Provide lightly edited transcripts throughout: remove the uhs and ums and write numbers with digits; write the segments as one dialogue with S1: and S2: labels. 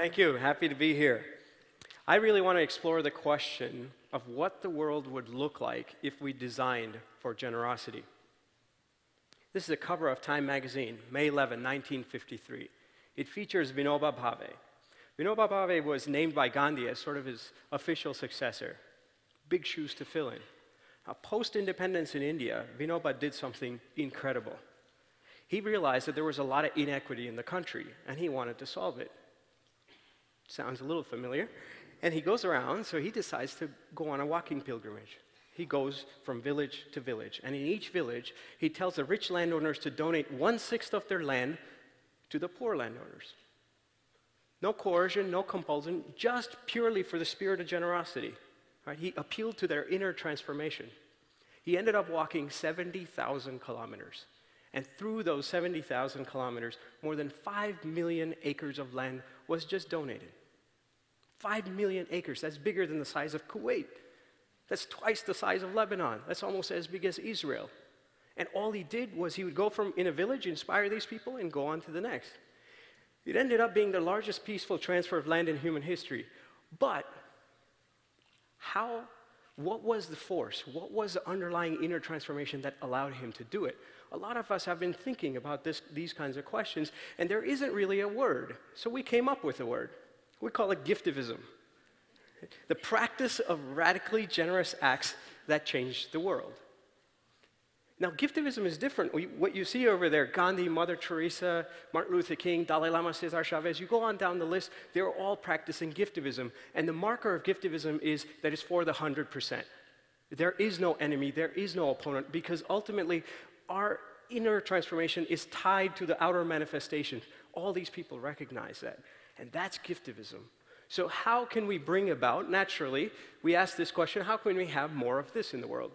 S1: Thank you. Happy to be here. I really want to explore the question of what the world would look like if we designed for generosity. This is a cover of Time magazine, May 11, 1953. It features Vinoba Bhave. Vinoba Bhave was named by Gandhi as sort of his official successor. Big shoes to fill in. Now, post-independence in India, Vinoba did something incredible. He realized that there was a lot of inequity in the country, and he wanted to solve it. Sounds a little familiar. And he goes around, so he decides to go on a walking pilgrimage. He goes from village to village, and in each village, he tells the rich landowners to donate 1/6 of their land to the poor landowners. No coercion, no compulsion, just purely for the spirit of generosity. Right? He appealed to their inner transformation. He ended up walking 70,000 kilometers. And through those 70,000 kilometers, more than 5 million acres of land was just donated. 5 million acres, that's bigger than the size of Kuwait. That's twice the size of Lebanon. That's almost as big as Israel. And all he did was he would go from in a village, inspire these people, and go on to the next. It ended up being the largest peaceful transfer of land in human history. But what was the force? What was the underlying inner transformation that allowed him to do it? A lot of us have been thinking about these kinds of questions, and there isn't really a word. So we came up with a word. We call it giftivism. The practice of radically generous acts that change the world. Now, giftivism is different. What you see over there, Gandhi, Mother Teresa, Martin Luther King, Dalai Lama, Cesar Chavez, you go on down the list, they're all practicing giftivism. And the marker of giftivism is that it's for the 100%. There is no enemy, there is no opponent, because ultimately, our inner transformation is tied to the outer manifestation. All these people recognize that. And that's giftivism. So how can we bring about, naturally, we ask this question, how can we have more of this in the world?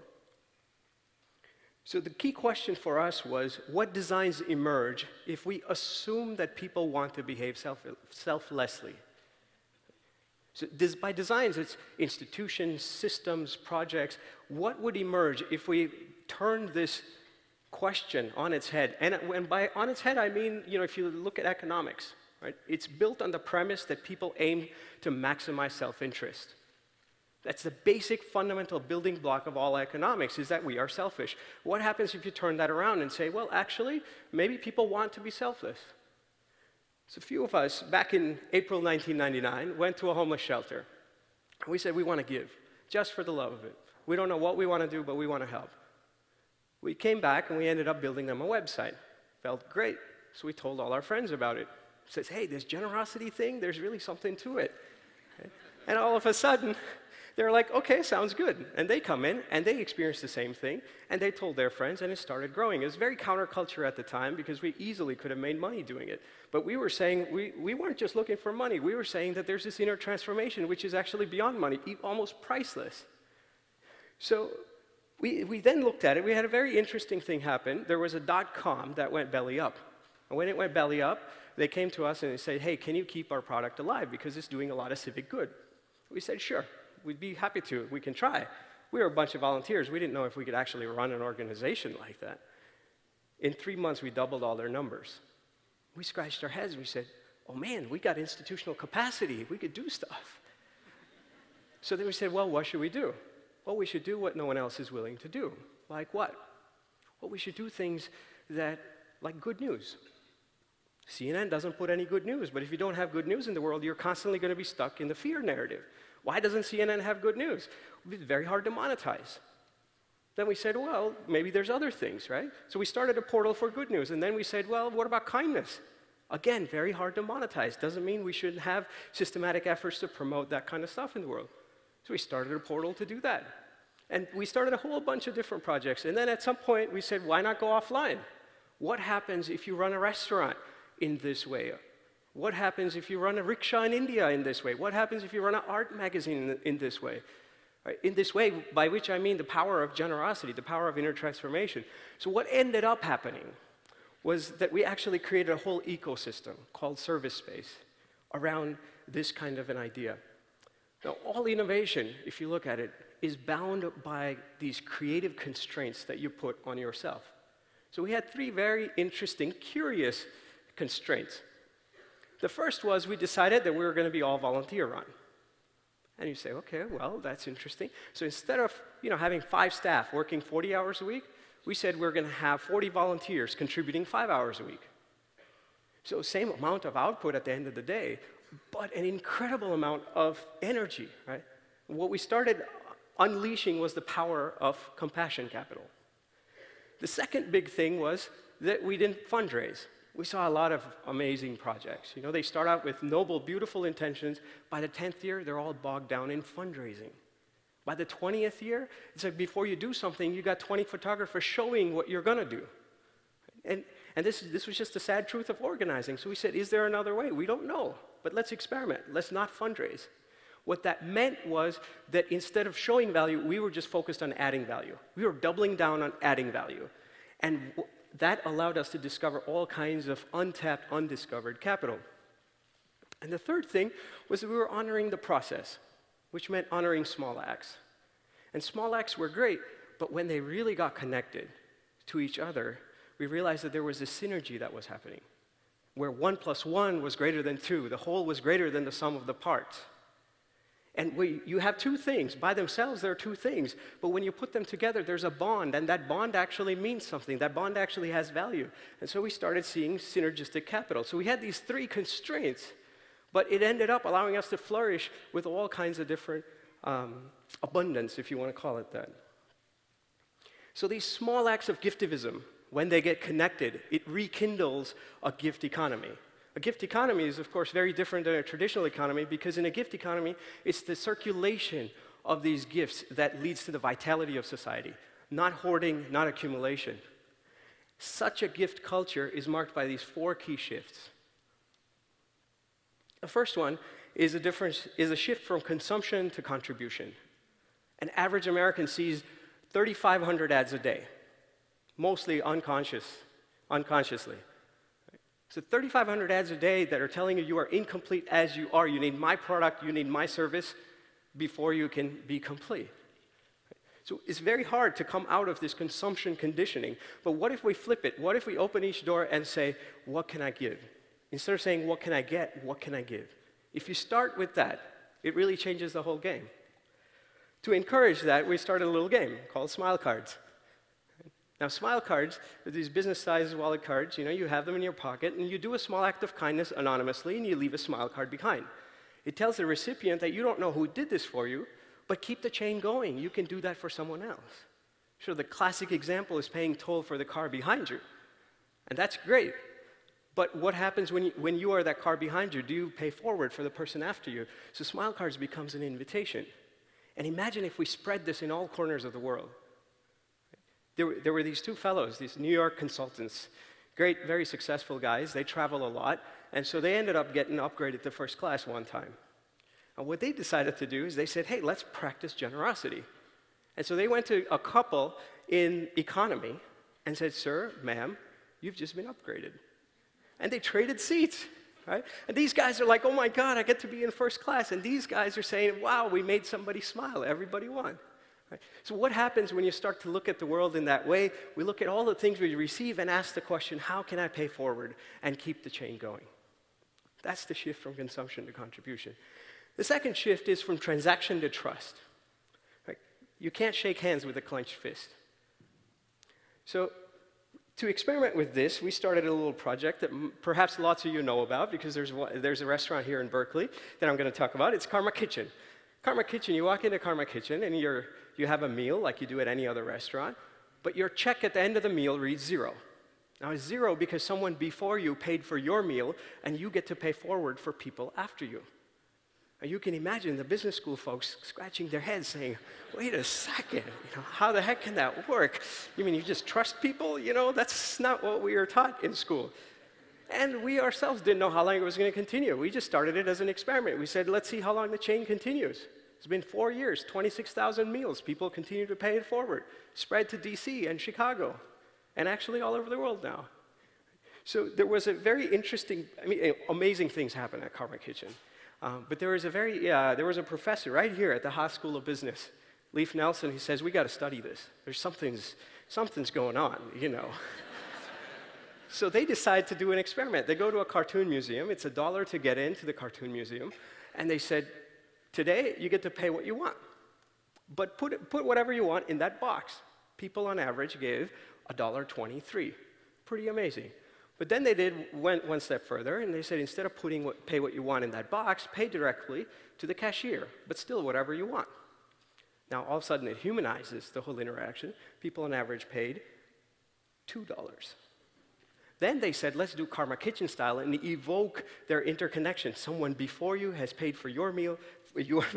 S1: So the key question for us was, what designs emerge if we assume that people want to behave selflessly? So by designs, it's institutions, systems, projects. What would emerge if we turned this question on its head? And by on its head, I mean, if you look at economics, right? It's built on the premise that people aim to maximize self-interest. That's the basic fundamental building block of all economics, is that we are selfish. What happens if you turn that around and say, well, actually, maybe people want to be selfless? So a few of us, back in April 1999, went to a homeless shelter. We said we want to give, just for the love of it. We don't know what we want to do, but we want to help. We came back and we ended up building them a website. Felt great, so we told all our friends about it. Says, hey, this generosity thing, there's really something to it. Okay? And all of a sudden, they're like, okay, sounds good. And they come in, and they experience the same thing, and they told their friends, and it started growing. It was very counterculture at the time, because we easily could have made money doing it. But we were saying, we weren't just looking for money. We were saying that there's this inner transformation, which is actually beyond money, almost priceless. So we then looked at it. We had a very interesting thing happen. There was a .com that went belly up. And when it went belly up, they came to us and they said, hey, can you keep our product alive, because it's doing a lot of civic good? We said, sure. We'd be happy to. We can try. We were a bunch of volunteers. We didn't know if we could actually run an organization like that. In 3 months, we doubled all their numbers. We scratched our heads. We said, oh, man, we got institutional capacity. We could do stuff. So then we said, well, what should we do? Well, we should do what no one else is willing to do. Like what? Well, we should do things like good news. CNN doesn't put any good news, but if you don't have good news in the world, you're constantly going to be stuck in the fear narrative. Why doesn't CNN have good news? It's very hard to monetize. Then we said, well, maybe there's other things, right? So we started a portal for good news, and then we said, well, what about kindness? Again, very hard to monetize. Doesn't mean we shouldn't have systematic efforts to promote that kind of stuff in the world. So we started a portal to do that. And we started a whole bunch of different projects. And then at some point, we said, why not go offline? What happens if you run a restaurant in this way? What happens if you run a rickshaw in India in this way? What happens if you run an art magazine in this way? Right? In this way, by which I mean the power of generosity, the power of inner transformation. So what ended up happening was that we actually created a whole ecosystem called service space around this kind of an idea. Now, all innovation, if you look at it, is bound by these creative constraints that you put on yourself. So we had three very interesting, curious constraints. The first was we decided that we were going to be all volunteer run. And you say, okay, well, that's interesting. So instead of having 5 staff working 40 hours a week, we said we're going to have 40 volunteers contributing 5 hours a week. So same amount of output at the end of the day, but an incredible amount of energy, right? What we started unleashing was the power of compassion capital. The second big thing was that we didn't fundraise. We saw a lot of amazing projects. They start out with noble, beautiful intentions. By the 10th year, they're all bogged down in fundraising. By the 20th year, it's like before you do something, you got 20 photographers showing what you're going to do. And this was just the sad truth of organizing. So we said, is there another way? We don't know, but let's experiment. Let's not fundraise. What that meant was that instead of showing value, we were just focused on adding value. We were doubling down on adding value. And that allowed us to discover all kinds of untapped, undiscovered capital. And the third thing was that we were honoring the process, which meant honoring small acts. And small acts were great, but when they really got connected to each other, we realized that there was a synergy that was happening, where 1 + 1 was greater than 2. The whole was greater than the sum of the parts. And you have two things. By themselves, there are two things. But when you put them together, there's a bond, and that bond actually means something. That bond actually has value. And so we started seeing synergistic capital. So we had these 3 constraints, but it ended up allowing us to flourish with all kinds of different abundance, if you want to call it that. So these small acts of giftivism, when they get connected, it rekindles a gift economy. A gift economy is, of course, very different than a traditional economy because in a gift economy, it's the circulation of these gifts that leads to the vitality of society, not hoarding, not accumulation. Such a gift culture is marked by these 4 key shifts. The first one is a shift from consumption to contribution. An average American sees 3,500 ads a day, mostly unconsciously. So 3,500 ads a day that are telling you you are incomplete as you are. You need my product, you need my service before you can be complete. So it's very hard to come out of this consumption conditioning. But what if we flip it? What if we open each door and say, what can I give? Instead of saying, what can I get? What can I give? If you start with that, it really changes the whole game. To encourage that, we started a little game called Smile Cards. Now, Smile Cards are these business-sized wallet cards. You have them in your pocket, and you do a small act of kindness anonymously, and you leave a smile card behind. It tells the recipient that you don't know who did this for you, but keep the chain going. You can do that for someone else. So the classic example is paying toll for the car behind you. And that's great. But what happens when you are that car behind you? Do you pay forward for the person after you? So Smile Cards becomes an invitation. And imagine if we spread this in all corners of the world. There were these 2 fellows, these New York consultants, great, very successful guys. They travel a lot, and so they ended up getting upgraded to first class one time. And what they decided to do is they said, hey, let's practice generosity. And so they went to a couple in economy and said, sir, ma'am, you've just been upgraded. And they traded seats, right? And these guys are like, oh my God, I get to be in first class. And these guys are saying, wow, we made somebody smile. Everybody won. Right? So what happens when you start to look at the world in that way? We look at all the things we receive and ask the question, how can I pay forward and keep the chain going? That's the shift from consumption to contribution. The second shift is from transaction to trust. Right? You can't shake hands with a clenched fist. So to experiment with this, we started a little project that perhaps lots of you know about because there's a restaurant here in Berkeley that I'm going to talk about. It's Karma Kitchen. Karma Kitchen, you walk into Karma Kitchen and you have a meal like you do at any other restaurant, but your check at the end of the meal reads 0. Now it's 0 because someone before you paid for your meal and you get to pay forward for people after you. Now you can imagine the business school folks scratching their heads saying, wait a second, how the heck can that work? You mean you just trust people? That's not what we were taught in school. And we ourselves didn't know how long it was going to continue. We just started it as an experiment. We said, let's see how long the chain continues. It's been 4 years, 26,000 meals. People continue to pay it forward. Spread to DC and Chicago, and actually all over the world now. So there was a very interesting, amazing things happen at Karma Kitchen. But there was a professor right here at the Haas School of Business, Leif Nelson. He says, we got to study this. There's something's going on, So they decide to do an experiment. They go to a cartoon museum. It's $1 to get into the cartoon museum. And they said, today, you get to pay what you want. But put whatever you want in that box. People on average gave $1.23. Pretty amazing. But then they went one step further, and they said, instead of pay what you want in that box, pay directly to the cashier, but still whatever you want. Now, all of a sudden, it humanizes the whole interaction. People on average paid $2. Then they said, let's do Karma Kitchen style and evoke their interconnection. Someone before you has paid for your meal,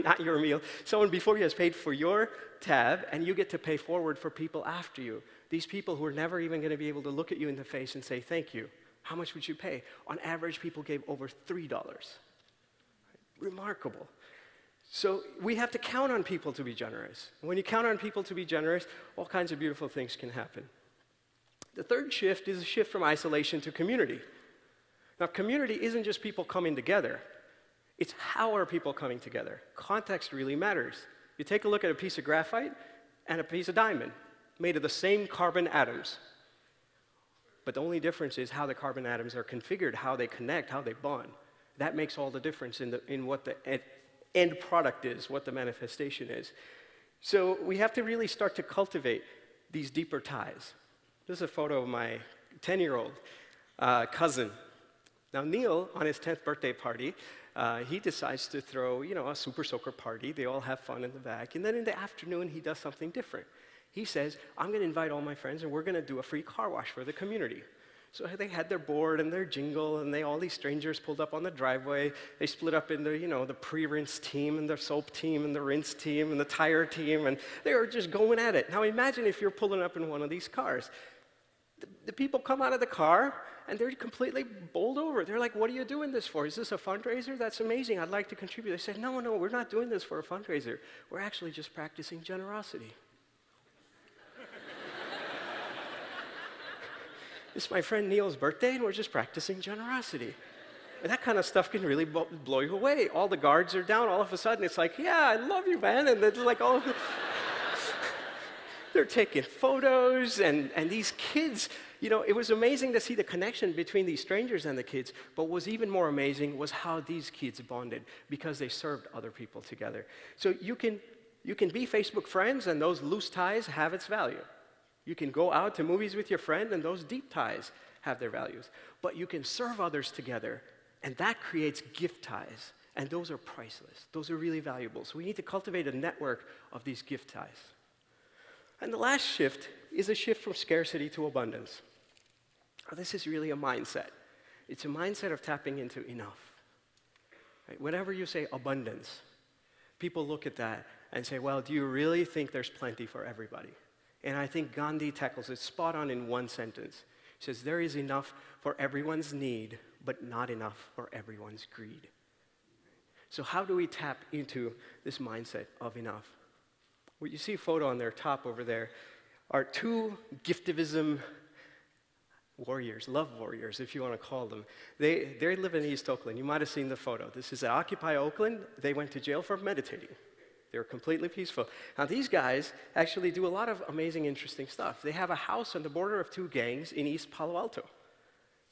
S1: not your meal. Someone before you has paid for your tab, and you get to pay forward for people after you. These people who are never even going to be able to look at you in the face and say, thank you. How much would you pay? On average, people gave over $3. Remarkable. So we have to count on people to be generous. When you count on people to be generous, all kinds of beautiful things can happen. The third shift is a shift from isolation to community. Now, community isn't just people coming together. It's how are people coming together. Context really matters. You take a look at a piece of graphite and a piece of diamond made of the same carbon atoms. But the only difference is how the carbon atoms are configured, how they connect, how they bond. That makes all the difference in what the end product is, what the manifestation is. So we have to really start to cultivate these deeper ties. This is a photo of my 10-year-old cousin. Now, Neil, on his 10th birthday party, he decides to throw, a super soaker party. They all have fun in the back. And then in the afternoon, he does something different. He says, I'm going to invite all my friends, and we're going to do a free car wash for the community. So they had their board and their jingle, and all these strangers pulled up on the driveway. They split up into, the pre-rinse team, and the soap team, and the rinse team, and the tire team, and they were just going at it. Now imagine if you're pulling up in one of these cars. The people come out of the car, and they're completely bowled over. They're like, what are you doing this for? Is this a fundraiser? That's amazing. I'd like to contribute. They said, no, we're not doing this for a fundraiser. We're actually just practicing generosity. It's my friend Neil's birthday, and we're just practicing generosity. And that kind of stuff can really blow you away. All the guards are down. All of a sudden, it's like, yeah, I love you, man. And they're like, oh, they're taking photos. And these kids, it was amazing to see the connection between these strangers and the kids. But what was even more amazing was how these kids bonded because they served other people together. So you can be Facebook friends, and those loose ties have its value. You can go out to movies with your friend, and those deep ties have their values. But you can serve others together, and that creates gift ties. And those are priceless. Those are really valuable. So we need to cultivate a network of these gift ties. And the last shift is a shift from scarcity to abundance. Now, this is really a mindset. It's a mindset of tapping into enough. Right? Whenever you say abundance, people look at that and say, well, do you really think there's plenty for everybody? And I think Gandhi tackles it spot on in one sentence. He says, there is enough for everyone's need, but not enough for everyone's greed. So how do we tap into this mindset of enough? What you see a photo on their top over there are two giftivism warriors, love warriors, if you want to call them. They live in East Oakland. You might have seen the photo. This is at Occupy Oakland. They went to jail for meditating. They were completely peaceful. Now, these guys actually do a lot of amazing, interesting stuff. They have a house on the border of two gangs in East Palo Alto,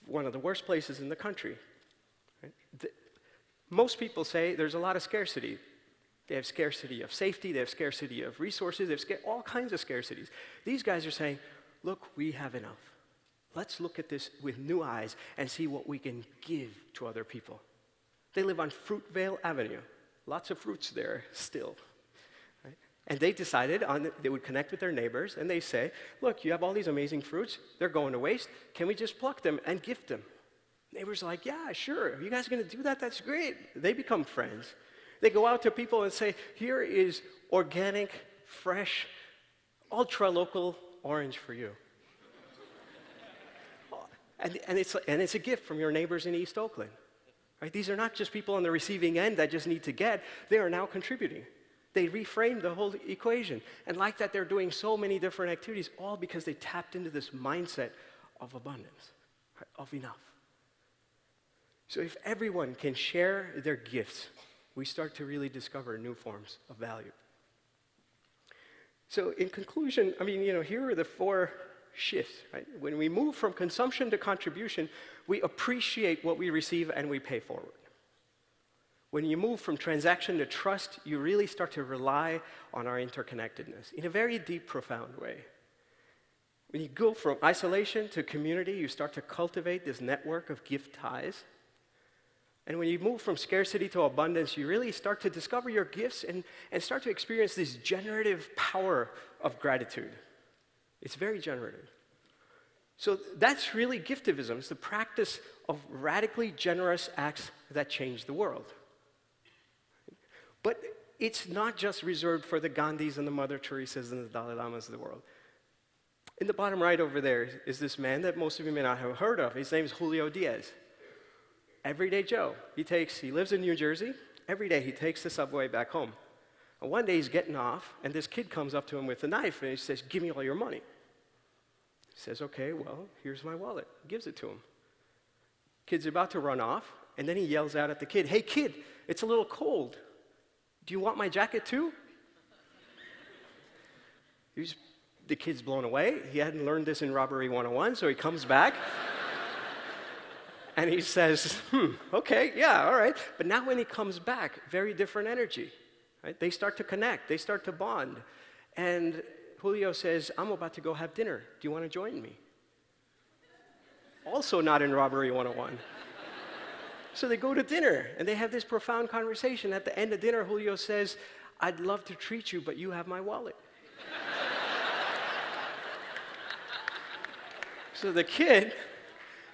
S1: one of the worst places in the country. Right? Most people say there's a lot of scarcity. They have scarcity of safety, they have scarcity of resources, they have all kinds of scarcities. These guys are saying, look, we have enough. Let's look at this with new eyes and see what we can give to other people. They live on Fruitvale Avenue. Lots of fruits there still. Right? And they decided they would connect with their neighbors, and they say, look, you have all these amazing fruits. They're going to waste. Can we just pluck them and gift them? Neighbors are like, yeah, sure. Are you guys going to do that? That's great. They become friends. They go out to people and say, here is organic, fresh, ultra-local orange for you. and it's a gift from your neighbors in East Oakland. Right? These are not just people on the receiving end that just need to get. They are now contributing. They reframed the whole equation. And like that, they're doing so many different activities, all because they tapped into this mindset of abundance, right? Of enough. So if everyone can share their gifts, we start to really discover new forms of value. So in conclusion, here are the 4 shifts, right? When we move from consumption to contribution, we appreciate what we receive and we pay forward. When you move from transaction to trust, you really start to rely on our interconnectedness in a very deep, profound way. When you go from isolation to community, you start to cultivate this network of gift ties. And when you move from scarcity to abundance, you really start to discover your gifts and start to experience this generative power of gratitude. It's very generative. So that's really giftivism. It's the practice of radically generous acts that change the world. But it's not just reserved for the Gandhis and the Mother Teresas and the Dalai Lamas of the world. In the bottom right over there is this man that most of you may not have heard of. His name is Julio Diaz. Everyday Joe. He lives in New Jersey. Every day he takes the subway back home. And one day he's getting off, and this kid comes up to him with a knife, and he says, "Give me all your money." He says, "Okay, well, here's my wallet." He gives it to him. Kid's about to run off, and then he yells out at the kid, "Hey, kid, it's a little cold. Do you want my jacket too?" The kid's blown away. He hadn't learned this in Robbery 101, so he comes back. And he says, okay, yeah, all right. But now when he comes back, very different energy. Right? They start to connect. They start to bond. And Julio says, "I'm about to go have dinner. Do you want to join me?" Also not in Robbery 101. So they go to dinner, and they have this profound conversation. At the end of dinner, Julio says, "I'd love to treat you, but you have my wallet." So the kid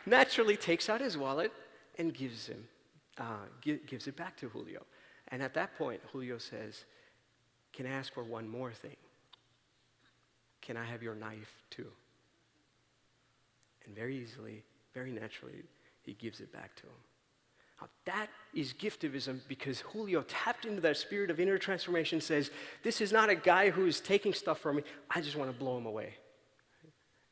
S1: naturally takes out his wallet and gives it back to Julio. And at that point, Julio says, "Can I ask for one more thing? Can I have your knife too?" And very easily, very naturally, he gives it back to him. Now, that is giftivism, because Julio tapped into that spirit of inner transformation, says, this is not a guy who's taking stuff from me, I just want to blow him away.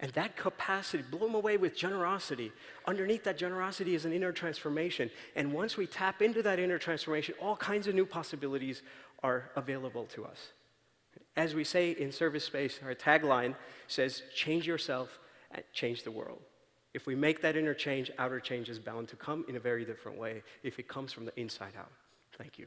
S1: And that capacity, blow him away with generosity. Underneath that generosity is an inner transformation. And once we tap into that inner transformation, all kinds of new possibilities are available to us. As we say in Service Space, our tagline says, change yourself and change the world. If we make that inner change, outer change is bound to come in a very different way if it comes from the inside out. Thank you.